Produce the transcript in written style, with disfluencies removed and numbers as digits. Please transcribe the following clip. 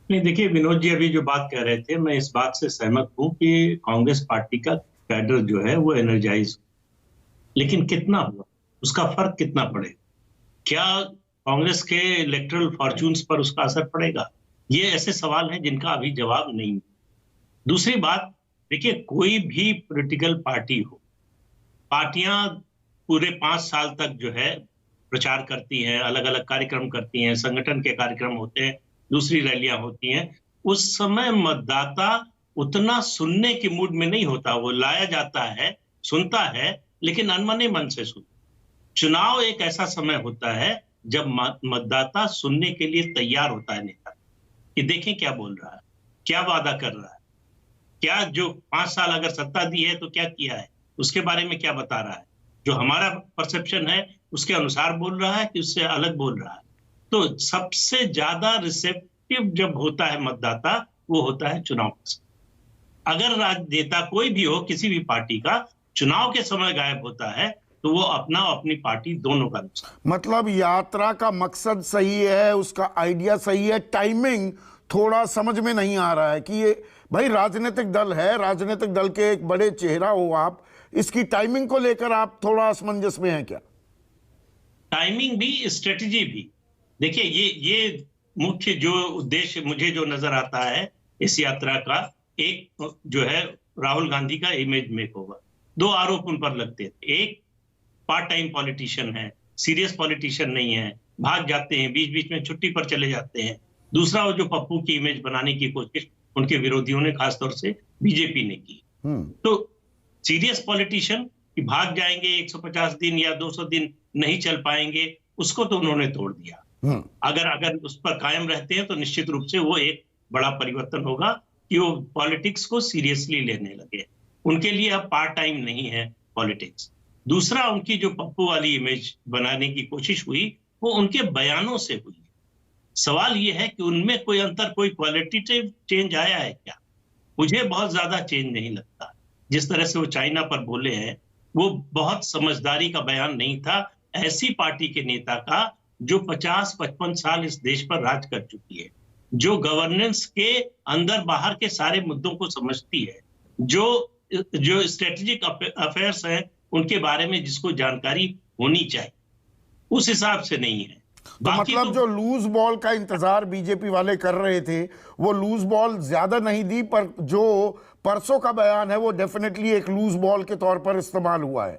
नहीं, देखिए विनोद जी अभी जो बात कह रहे थे, मैं इस बात से सहमत हूँ कि कांग्रेस पार्टी का कैडर जो है वो एनर्जाइज, लेकिन कितना हुआ, उसका फर्क कितना पड़ेगा? क्या कांग्रेस के इलेक्टोरल फॉर्च्यून्स पर उसका असर पड़ेगा? ये ऐसे सवाल हैं जिनका अभी जवाब नहीं है। दूसरी बात, देखिए कोई भी पॉलिटिकल पार्टी हो, पार्टियां पूरे 5 साल तक जो है प्रचार करती हैं, अलग अलग कार्यक्रम करती हैं, संगठन के कार्यक्रम होते हैं, दूसरी रैलियां होती हैं। उस समय मतदाता उतना सुनने के मूड में नहीं होता, वो लाया जाता है, सुनता है, लेकिन अनमने मन से सुनता। चुनाव एक ऐसा समय होता है जब मतदाता सुनने के लिए तैयार होता है नेता कि देखें क्या बोल रहा है, क्या वादा कर रहा है, क्या जो 5 साल अगर सत्ता दी है तो क्या किया है, उसके बारे में क्या बता रहा है, जो हमारा परसेप्शन है उसके अनुसार बोल रहा है कि उससे अलग बोल रहा है। तो सबसे ज्यादा रिसेप्टिव जब होता है मतदाता, वो होता है चुनाव के समय। अगर राजनेता कोई भी हो, किसी भी पार्टी का, चुनाव के समय गायब होता है, तो वो अपना और अपनी पार्टी दोनों का नुकसान। मतलब यात्रा का मकसद सही है, उसका आइडिया सही है, टाइमिंग थोड़ा समझ में नहीं आ रहा है कि ये भाई राजनीतिक दल है, राजनीतिक दल के एक बड़े चेहरा हो आप, इसकी टाइमिंग को लेकर आप थोड़ा असमंजस में हैं क्या? टाइमिंग भी, स्ट्रेटजी भी। देखिए ये मुख्य जो उद्देश्य मुझे जो नजर आता है इस यात्रा का, एक जो है राहुल गांधी का इमेज मेक होगा। दो आरोप उन पर लगते थे। एक, पार्ट टाइम पॉलिटिशियन है, सीरियस पॉलिटिशियन नहीं है, भाग जाते हैं, बीच बीच में छुट्टी पर चले जाते हैं। दूसरा, वो जो पप्पू की इमेज बनाने की कोशिश उनके विरोधियों ने, खासतौर से बीजेपी ने की। तो सीरियस पॉलिटिशियन कि भाग जाएंगे, 150 दिन या 200 दिन नहीं चल पाएंगे, उसको तो उन्होंने तोड़ दिया। अगर अगर उस पर कायम रहते हैं तो निश्चित रूप से वो एक बड़ा परिवर्तन होगा कि वो पॉलिटिक्स को सीरियसली लेने लगे। उनके लिए अब पार्ट टाइम नहीं है पॉलिटिक्स। दूसरा, उनकी जो पप्पू वाली इमेज बनाने की कोशिश हुई, वो उनके बयानों से हुई। सवाल ये है कि उनमें कोई अंतर, कोई क्वालिटेटिव चेंज आया है क्या? मुझे बहुत ज्यादा चेंज नहीं लगता। जिस तरह से वो चाइना पर बोले हैं, वो बहुत समझदारी का बयान नहीं था ऐसी पार्टी के नेता का जो 50-55 साल इस देश पर राज कर चुकी है, जो गवर्नेंस के अंदर बाहर के सारे मुद्दों को समझती है, जो जो स्ट्रेटेजिक अफेयर्स हैं उनके बारे में जिसको जानकारी होनी चाहिए, उस हिसाब से नहीं है। तो मतलब जो लूज बॉल का इंतजार बीजेपी वाले कर रहे थे, वो लूज बॉल ज्यादा नहीं दी, पर जो परसों का बयान है वो डेफिनेटली एक लूज बॉल के तौर पर इस्तेमाल हुआ है।